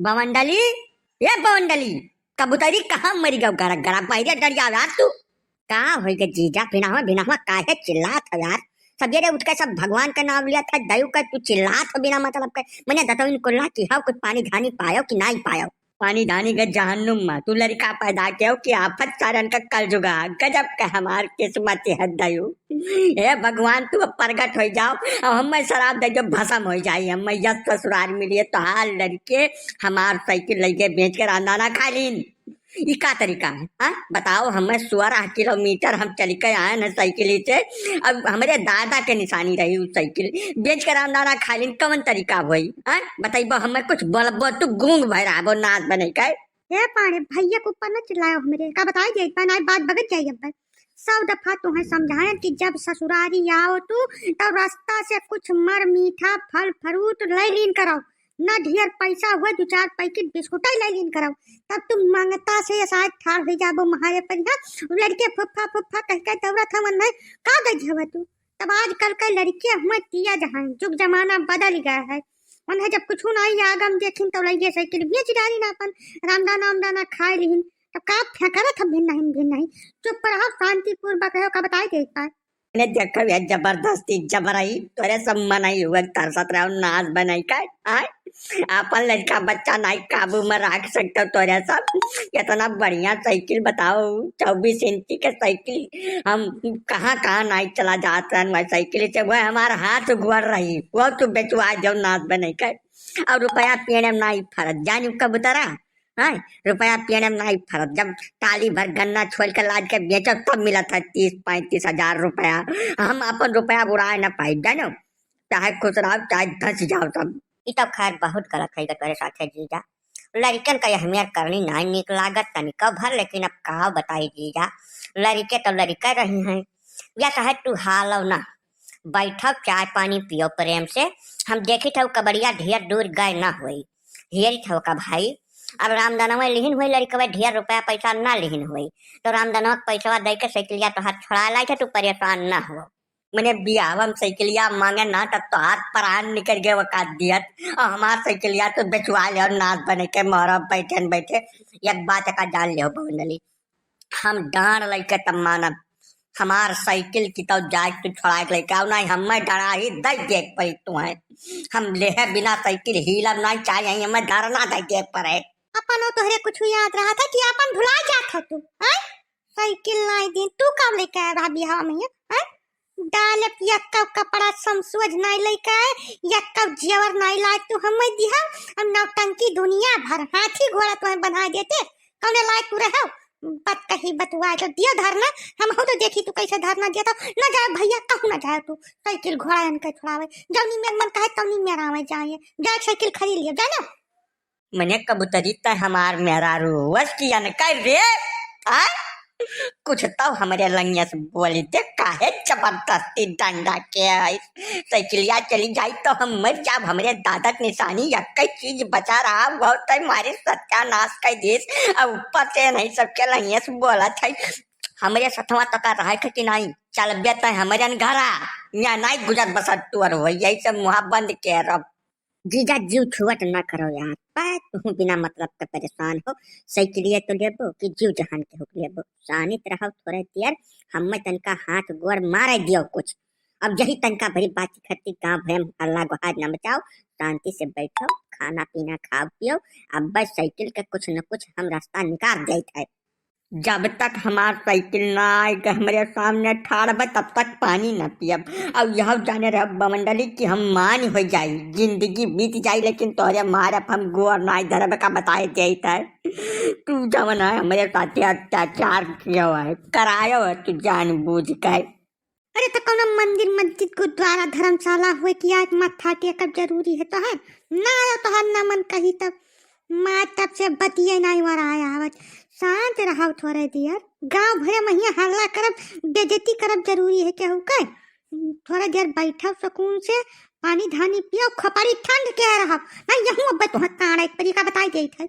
बवंडली, ये बवंडली, कबूतरी कहाँ मरी गौ गड़ा गड़ा पहिरे डरिया यार तू। का होई के जीजा बिना बिना काहे चिल्लात हो यार। सवेरे उठ के सब भगवान का नाम लिया था दयु का तू चिल्लात हो बिना मतलब के। मैंने दतोइन कुल्ला की हाउ कुछ पानी धानी पायो कि नहीं पायो। पानी धानी के जहन्नुम में तू लड़का पैदा के कि आफत सारन का कल जुगा गजब का हमार किस्मत है दयु। हे भगवान तू अब प्रगट हो जाओ अब हम शराब दे जो भसम हो जाई हम यस ससुराल मिलिए तो हाल लड़के हमार साइकिल लेके बेच कर अंदाना खा लीन। ई का तरीका है हाँ बताओ। हमें 16 किलोमीटर हम चल के आए न साइकिल से। अब हमारे दादा के निशानी रही उस साइकिल बेच कर अंदाना खा लीन कौन तरीका हुई हाँ बताइबो हमें कुछ बोलबो तू गूंग भराबो नाच बने का। हे पाड़े भैया को ऊपर न चिल्लायो हमरे का बताई जाई पर नाई बात भगत जाई अब 100 दफा तुम्हें समझाए कि जब ससुरारी आओ तू तब रास्ता से कुछ मर मीठा फल फ्रूट ले लीन करो न ढेर पैसा हुआ 2-4 पैकेट बिस्कुट ले लीन करो तब तुम मांगता से शायद ठाड़ हो जाबो महारे पर लड़के फुफ्फा फुफ्फा कह के दौड़त हमन नहीं का गई हवा तू। तब आजकल के लड़के हम दिया जहां जुग जमाना बदल गया है उन्हें जब कुछ नहीं आगम देखिन तो लगे साइकिल बेच डाली ना अपन रामदाना आमदाना खाए लीन तब का फेंकरा था भिन्न नहीं चुप रहो शांतिपूर्वक रहो का बताई दे पाए ने देखो ये जबरदस्ती जबरई तोरे सब मनाई हुआ तरसत रहो नाच बनाई का आय अपन लड़का बच्चा नहीं काबू में रख सकते तोरे सब। इतना बढ़िया साइकिल बताओ 24 इंची के साइकिल हम कहाँ कहाँ नहीं चला जाते हैं वह साइकिल से वह हमारा हाथ घुर रही वो तू बेचवा जाओ नाच बने का। और रुपया पीने में नहीं फरक जानी कब उतरा हाँ रुपया पीने में नहीं फरक जब टाली भर गन्ना छोड़ के लाद के बेचो तब मिला था 30-35 हजार रुपया। हम अपन रुपया बुराए न पाई जानो चाहे खुश रहो चाहे धस जाओ सब। ई तो खैर बहुत गलत है तेरे साथ जीजा लड़कन का अहमियत करनी नहीं निक लागत तनिका भर लेकिन अब कहा बताई जीजा लड़के तो लड़का रही हैं या चाहे तू हालो ना बैठो चाय पानी पियो प्रेम से। हम देखी था कबड़िया ढेर दूर गए ना हुई हेरी था का भाई अब रामदानवा लिहिन हुई लड़का ढेर रुपया पैसा ना लिहिन हुई तो रामदानवा पैसा दे के साइकिलिया तो हाथ छोड़ा लाई थे तू परेशान ना हो। मैंने बियाह में साइकिलिया मांगे ना तब तो हाथ प्राण निकल गए वकात दियत और हमार साइकिलिया तो बेचवा ले और नाच बने के मोर बैठे एक बात का डाल ले बवंडली हम डांड लेके तब मानब हमार साइकिल की तो जाए तू छोड़ा के लेके आओ नहीं हमें डरा ही दे देख पड़ी तू है हम ले बिना साइकिल हिलब नहीं चाहिए हमें डरना दे देख पड़े। अपन तोहरे कुछ याद रहा था कि अपन भुला जात था तू हैं साइकिल नहीं दिन तू कब लेके आ रहा बिहार में हैं डाल यक्का कपड़ा समसुज नहीं लेके आए यक्का जेवर नहीं लाए तू हमें दिहा हम नौटंकी दुनिया भर हाथी घोड़ा तुम्हें बना देते कौने लायक तू रहो बात कही बतुआ तो दियो धरना हम हो तो देखी तू कैसे धरना दिया था न जाए भैया कहूँ न जाए तू साइकिल घोड़ा इनके छुड़ावे जौनी में मन कहे तौनी मेरा में जाए जाए साइकिल खरीद लियो जाना। मैंने कबूतरी तय हमार मेरा रोज किया न कर रे आ कुछ तो हमारे लंगिया से बोली थे काहे जबरदस्ती डंडा के साइकिलिया चली जाई तो हम मर जाब हमारे दादा की निशानी यक्कई चीज बचा रहा बहुत हमारे सत्यानाश का देश अब ऊपर से नहीं सबके लंगिया से बोला था हमारे सतवा तक रहा कि नहीं चल बेता हमारे घरा या नहीं गुजर बसत तुअर हो यही सब मुहा बंद के रब। जीजा जीव छुअट ना करो यार तू बिना मतलब का परेशान हो साइकिलिया तो लेबो कि जीव जहान के हो लेबो शानित रहो थोड़े देर हम तनका हाथ गोड़ मारे दियो कुछ अब यही तनका भरी बात खत्ती गाँव भैम अल्लाह को हाथ न बचाओ शांति से बैठो खाना पीना खाओ पियो अब बस साइकिल का कुछ न कुछ हम रास्ता निकाल देते है। जब तक हमार साइकिल ना आएगा हमारे सामने ठाड़ तब तक पानी न पियब अब यह जाने रह बमंडली कि हम मान हो जाई जिंदगी बीत जाई लेकिन तोरे मारब हम गोर नाई धरब का बताए देता है तू जवन है हमारे साथ अत्याचार किया है करायो है तू जान बूझ कर। अरे तो कौन मंदिर मस्जिद गुरुद्वारा धर्मशाला हुए कि आज मत्था टेकब जरूरी है तो है ना आयो तो हर ना मन कही तब माँ तब से बतिये नहीं वर आया आवत शांत रहो थोड़े देर गांव भरे में हल्ला करब बेइज्जती करब जरूरी है क्या का थोड़ा देर बैठो सुकून से पानी धानी पियो खपड़ी ठंड के रहो ना यहूं अब तो काड़ा एक तरीका बताई गई था।